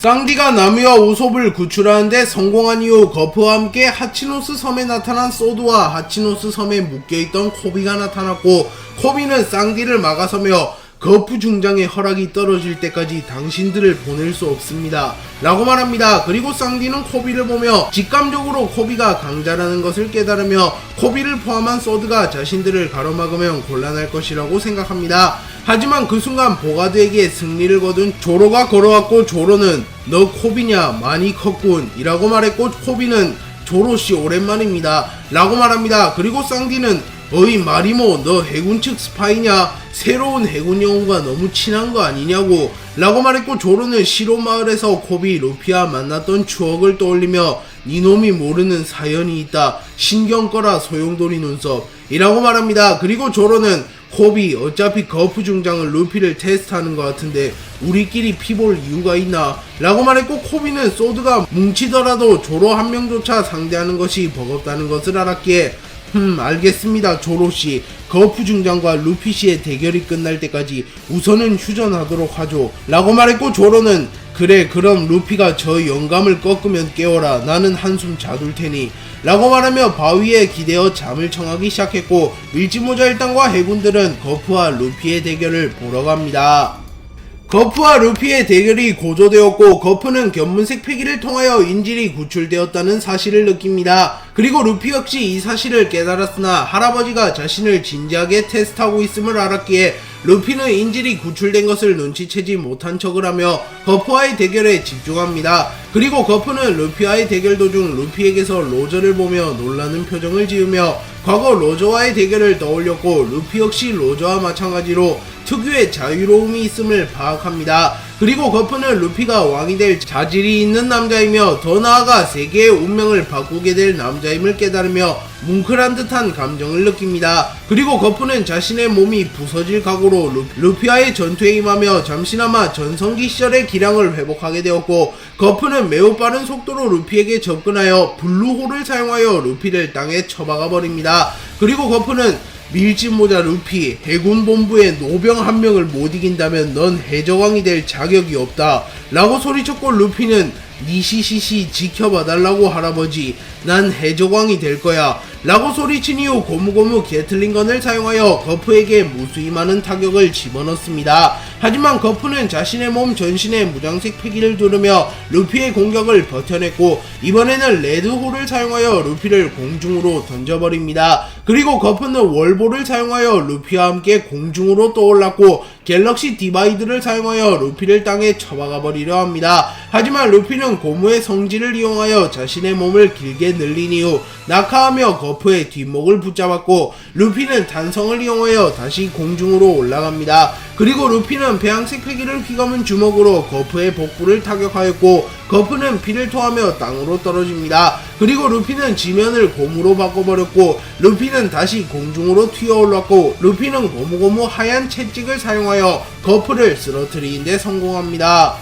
쌍디가 나미와 우솝을 구출하는데 성공한 이후 거프와 함께 하치노스 섬에 나타난 소드와 하치노스 섬에 묶여있던 코비가 나타났고, 코비는 쌍디를 막아서며 거프 중장의 허락이 떨어질 때까지 당신들을 보낼 수 없습니다 라고 말합니다. 그리고 쌍디는 코비를 보며 직감적으로 코비가 강자라는 것을 깨달으며 코비를 포함한 소드가 자신들을 가로막으면 곤란할 것이라고 생각합니다. 하지만 그 순간 보가드에게 승리를 거둔 조로가 걸어왔고, 조로는 너 코비냐? 많이 컸군 이라고 말했고, 코비는 조로씨 오랜만입니다 라고 말합니다. 그리고 쌍디는 어이 마리모, 너 해군 측 스파이냐? 새로운 해군 영웅과 너무 친한 거 아니냐고 라고 말했고, 조로는 시로 마을에서 코비, 루피와 만났던 추억을 떠올리며 니놈이 모르는 사연이 있다, 신경 꺼라 소용돌이 눈썹 이라고 말합니다. 그리고 조로는 코비, 어차피 거프 중장은 루피를 테스트하는 것 같은데 우리끼리 피볼 이유가 있나? 라고 말했고, 코비는 소드가 뭉치더라도 조로 한 명조차 상대하는 것이 버겁다는 것을 알았기에 알겠습니다 조로씨, 거프 중장과 루피씨의 대결이 끝날 때까지 우선은 휴전하도록 하죠 라고 말했고, 조로는 그래 그럼 루피가 저 영감을 꺾으면 깨워라, 나는 한숨 자둘 테니 라고 말하며 바위에 기대어 잠을 청하기 시작했고, 밀짚모자 일당과 해군들은 거프와 루피의 대결을 보러 갑니다. 거프와 루피의 대결이 고조되었고, 거프는 견문색 패기를 통하여 인질이 구출되었다는 사실을 느낍니다. 그리고 루피 역시 이 사실을 깨달았으나 할아버지가 자신을 진지하게 테스트하고 있음을 알았기에 루피는 인질이 구출된 것을 눈치채지 못한 척을 하며 거프와의 대결에 집중합니다. 그리고 거프는 루피와의 대결 도중 루피에게서 로저를 보며 놀라는 표정을 지으며 과거 로저와의 대결을 떠올렸고, 루피 역시 로저와 마찬가지로 특유의 자유로움이 있음을 파악합니다. 그리고 거프는 루피가 왕이 될 자질이 있는 남자이며 더 나아가 세계의 운명을 바꾸게 될 남자임을 깨달으며 뭉클한 듯한 감정을 느낍니다. 그리고 거프는 자신의 몸이 부서질 각오로 루피와의 전투에 임하며 잠시나마 전성기 시절의 기량을 회복하게 되었고, 거프는 매우 빠른 속도로 루피에게 접근하여 블루홀을 사용하여 루피를 땅에 쳐박아 버립니다. 그리고 거프는 밀짚모자 루피, 해군본부의 노병 한 명을 못 이긴다면 넌 해적왕이 될 자격이 없다 라고 소리쳤고, 루피는 니시시시 지켜봐달라고 할아버지, 난 해적왕이 될 거야 라고 소리친 이후 고무고무 게틀링건을 사용하여 거프에게 무수히 많은 타격을 집어넣습니다. 하지만 거프는 자신의 몸 전신에 무장색 패기를 두르며 루피의 공격을 버텨냈고, 이번에는 레드홀을 사용하여 루피를 공중으로 던져버립니다. 그리고 거프는 월볼을 사용하여 루피와 함께 공중으로 떠올랐고, 갤럭시 디바이드를 사용하여 루피를 땅에 쳐박아 버리려 합니다. 하지만 루피는 고무의 성질을 이용하여 자신의 몸을 길게 늘린 이후 낙하하며 거프의 뒷목을 붙잡았고, 루피는 탄성을 이용하여 다시 공중으로 올라갑니다. 그리고 루피는 배양색 패기를 휘감은 주먹으로 거프의 복부를 타격하였고, 거프는 피를 토하며 땅으로 떨어집니다. 그리고 루피는 지면을 고무로 바꿔버렸고, 루피는 다시 공중으로 튀어올랐고, 루피는 고무고무 하얀 채찍을 사용하여 거프를 쓰러뜨리는 데 성공합니다.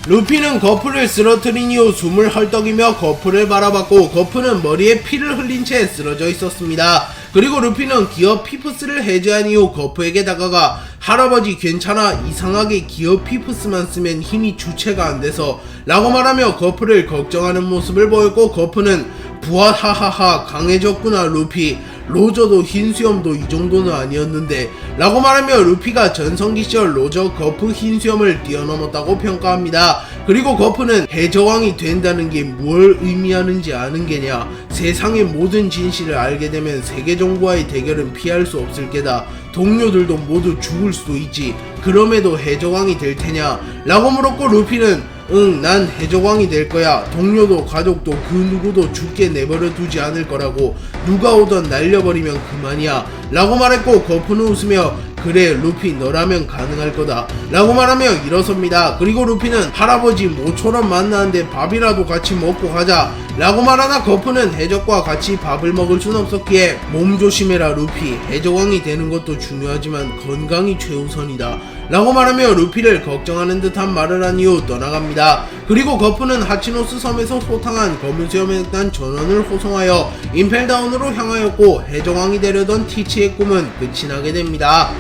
루피는 거프를 쓰러뜨린 이후 숨을 헐떡이며 거프를 바라봤고, 거프는 머리에 피를 흘린 채 쓰러져 있었습니다. 그리고 루피는 기어 피프스를 해제한 이후 거프에게 다가가 할아버지 괜찮아, 이상하게 기어 피프스만 쓰면 힘이 주체가 안돼서 라고 말하며 거프를 걱정하는 모습을 보였고, 거프는 부하하하하 강해졌구나 루피, 로저도 흰수염도 이 정도는 아니었는데 라고 말하며 루피가 전성기 시절 로저 거프 흰수염을 뛰어넘었다고 평가합니다. 그리고 거프는 해적왕이 된다는 게 뭘 의미하는지 아는 게냐, 세상의 모든 진실을 알게 되면 세계정부와의 대결은 피할 수 없을 게다, 동료들도 모두 죽을 수도 있지, 그럼에도 해적왕이 될 테냐 라고 물었고, 루피는 응, 난 해적왕이 될 거야. 동료도 가족도 그 누구도 죽게 내버려 두지 않을 거라고. 누가 오던 날려버리면 그만이야 라고 말했고, 거프는 웃으며 그래 루피 너라면 가능할 거다 라고 말하며 일어섭니다. 그리고 루피는 할아버지 모처럼 만나는데 밥이라도 같이 먹고 가자 라고 말하나, 거프는 해적과 같이 밥을 먹을 순 없었기에 몸 조심해라 루피, 해적왕이 되는 것도 중요하지만 건강이 최우선이다 라고 말하며 루피를 걱정하는 듯한 말을 한 이후 떠나갑니다. 그리고 거프는 하치노스 섬에서 소탕한 검은 수염에 난 전원을 호송하여 임펠다운으로 향하였고, 해적왕이 되려던 티치의 꿈은 끝이 나게 됩니다.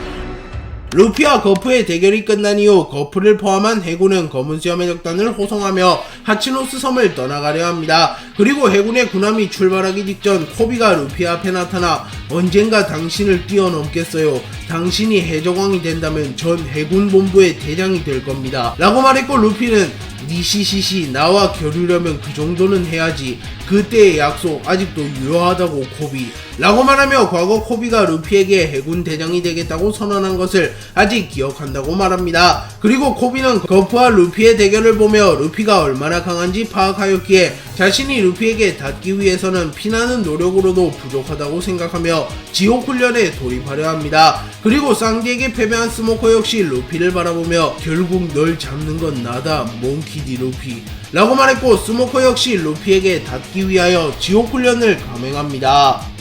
루피와 거프의 대결이 끝난 이후 거프를 포함한 해군은 검은 수염의 적단을 호송하며 하치노스 섬을 떠나가려 합니다. 그리고 해군의 군함이 출발하기 직전 코비가 루피 앞에 나타나 언젠가 당신을 뛰어넘겠어요. 당신이 해적왕이 된다면 전 해군 본부의 대장이 될 겁니다. 라고 말했고 루피는 니시시시 나와 겨루려면 그 정도는 해야지. 그때의 약속 아직도 유효하다고 코비. 라고 말하며 과거 코비가 루피에게 해군 대장이 되겠다고 선언한 것을 아직 기억한다고 말합니다. 그리고 코비는 거프와 루피의 대결을 보며 루피가 얼마나 강한지 파악하였기에 자신이 루피에게 닿기 위해서는 피나는 노력으로도 부족하다고 생각하며 지옥 훈련에 돌입하려 합니다. 그리고 쌍디에게 패배한 스모커 역시 루피를 바라보며 결국 널 잡는 건 나다 몽키디 루피 라고 말했고 스모커 역시 루피에게 닿기 위하여 지옥 훈련을 감행합니다.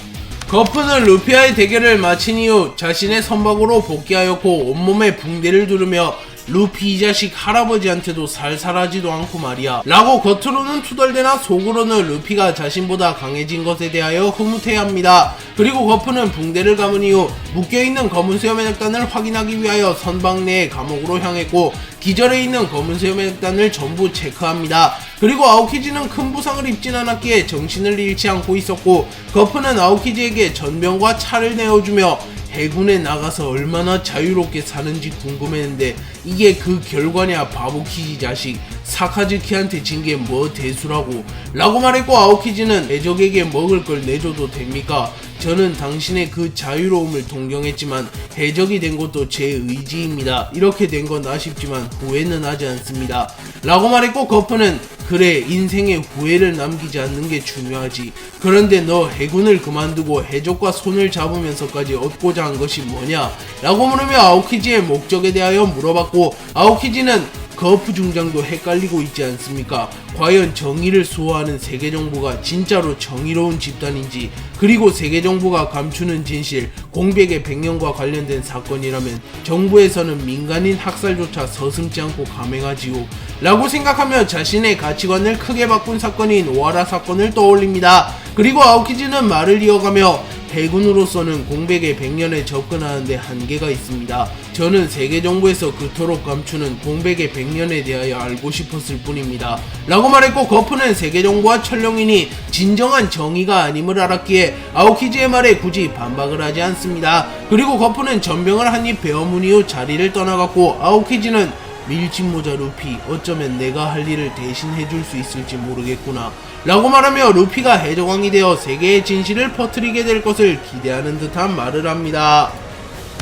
거프는 루피와의 대결을 마친 이후 자신의 선박으로 복귀하였고 온몸에 붕대를 두르며 루피 이 자식 할아버지한테도 살살하지도 않고 말이야 라고 겉으로는 투덜대나 속으로는 루피가 자신보다 강해진 것에 대하여 흐뭇해합니다. 그리고 거프는 붕대를 감은 이후 묶여있는 검은 수염의 적단을 확인하기 위하여 선박 내의 감옥으로 향했고 기절해 있는 검은 수염의 적단을 전부 체크합니다. 그리고 아오키지는 큰 부상을 입진 않았기에 정신을 잃지 않고 있었고 거프는 아오키지에게 전병과 차를 내어주며 해군에 나가서 얼마나 자유롭게 사는지 궁금했는데 이게 그 결과냐 바보키지 자식. 사카즈키한테 진 게 뭐 대수라고 라고 말했고 아오키지는 해적에게 먹을 걸 내줘도 됩니까? 저는 당신의 그 자유로움을 동경했지만 해적이 된 것도 제 의지입니다. 이렇게 된 건 아쉽지만 후회는 하지 않습니다. 라고 말했고 거프는 그래 인생에 후회를 남기지 않는 게 중요하지. 그런데 너 해군을 그만두고 해적과 손을 잡으면서까지 얻고자 한 것이 뭐냐? 라고 물으며 아오키지의 목적에 대하여 물어봤고 아오키지는 거프 중장도 헷갈리고 있지 않습니까? 과연 정의를 수호하는 세계정부가 진짜로 정의로운 집단인지 그리고 세계정부가 감추는 진실 공백의 백년과 관련된 사건이라면 정부에서는 민간인 학살조차 서슴지 않고 감행하지요 라고 생각하며 자신의 가치관을 크게 바꾼 사건인 오하라 사건을 떠올립니다. 그리고 아오키지는 말을 이어가며 해군으로서는 공백의 100년에 접근하는데 한계가 있습니다. 저는 세계정부에서 그토록 감추는 공백의 100년에 대하여 알고 싶었을 뿐입니다. 라고 말했고 거프는 세계정부와 천룡인이 진정한 정의가 아님을 알았기에 아오키지의 말에 굳이 반박을 하지 않습니다. 그리고 거프는 전병을 한 입 베어문 이후 자리를 떠나갔고 아오키지는 밀짚모자 루피 어쩌면 내가 할 일을 대신 해줄 수 있을지 모르겠구나 라고 말하며 루피가 해적왕이 되어 세계의 진실을 퍼뜨리게 될 것을 기대하는 듯한 말을 합니다.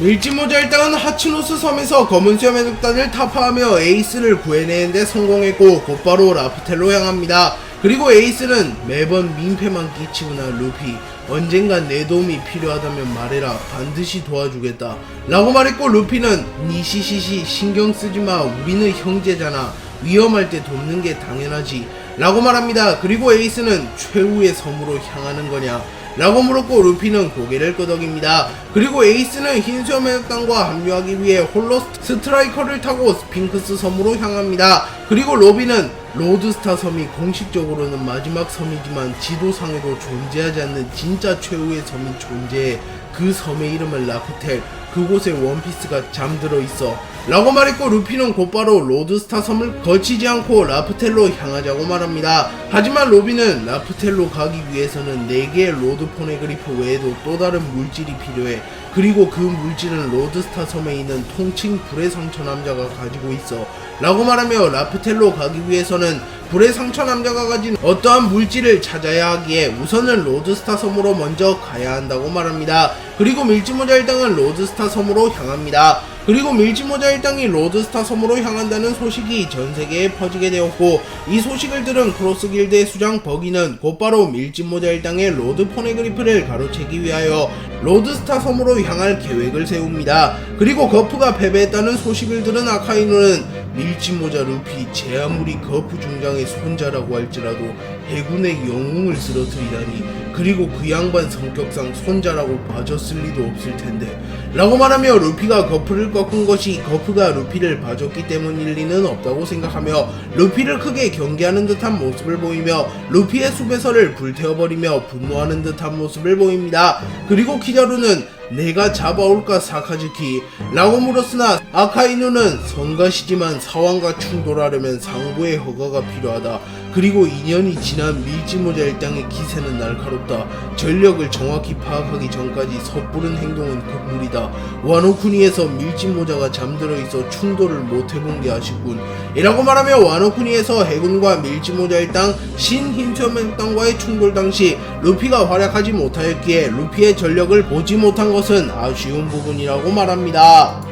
밀짚모자 일당은 하치노스 섬에서 검은 수염의 적단을 타파하며 에이스를 구해내는데 성공했고 곧바로 라프텔로 향합니다. 그리고 에이스는 매번 민폐만 끼치구나 루피 언젠간 내 도움이 필요하다면 말해라 반드시 도와주겠다 라고 말했고 루피는 니시시시 신경쓰지마 우리는 형제잖아 위험할 때 돕는 게 당연하지 라고 말합니다. 그리고 에이스는 최후의 섬으로 향하는 거냐 라고 물었고 루피는 고개를 끄덕입니다. 그리고 에이스는 흰수염의 적단과 합류하기 위해 홀로 스트라이커를 타고 스핑크스 섬으로 향합니다. 그리고 로비는 로드스타 섬이 공식적으로는 마지막 섬이지만 지도상에도 존재하지 않는 진짜 최후의 섬인 존재해. 그 섬의 이름은 라프텔. 그곳에 원피스가 잠들어 있어 라고 말했고 루피는 곧바로 로드스타 섬을 거치지 않고 라프텔로 향하자고 말합니다. 하지만 로비는 라프텔로 가기 위해서는 4개의 로드 포네그리프 외에도 또 다른 물질이 필요해. 그리고 그 물질은 로드스타 섬에 있는 통칭 불의 상처 남자가 가지고 있어 라고 말하며 라프텔로 가기 위해서는 불의 상처 남자가 가진 어떠한 물질을 찾아야 하기에 우선은 로드스타 섬으로 먼저 가야 한다고 말합니다. 그리고 밀짚모자 일당은 로드스타 섬으로 향합니다. 그리고 밀짚모자 일당이 로드스타 섬으로 향한다는 소식이 전세계에 퍼지게 되었고 이 소식을 들은 크로스 길드의 수장 버기는 곧바로 밀짚모자 일당의 로드 포네그리프를 가로채기 위하여 로드스타 섬으로 향할 계획을 세웁니다. 그리고 거프가 패배했다는 소식을 들은 아카이누는 밀짚모자 루피 제 아무리 거프 중장의 손자라고 할지라도 해군의 영웅을 쓰러뜨리다니 그리고 그 양반 성격상 손자라고 봐줬을 리도 없을 텐데 라고 말하며 루피가 거프를 꺾은 것이 거프가 루피를 봐줬기 때문일 리는 없다고 생각하며 루피를 크게 경계하는 듯한 모습을 보이며 루피의 수배설을 불태워버리며 분노하는 듯한 모습을 보입니다. 그리고 키자루는 내가 잡아올까 사카즈키 라고 물었으나 아카이누는 성가시지만 사왕과 충돌하려면 상부의 허가가 필요하다. 그리고 2년이 지난 밀지모자 일당의 기세는 날카롭다. 전력을 정확히 파악하기 전까지 섣부른 행동은 금물이다. 와노쿠니에서 밀지모자가 잠들어 있어 충돌을 못 해본 게 아쉽군. 이라고 말하며 와노쿠니에서 해군과 밀지모자 일당 신힌처맨 일당과의 충돌 당시 루피가 활약하지 못하였기에 루피의 전력을 보지 못한 것은 아쉬운 부분이라고 말합니다.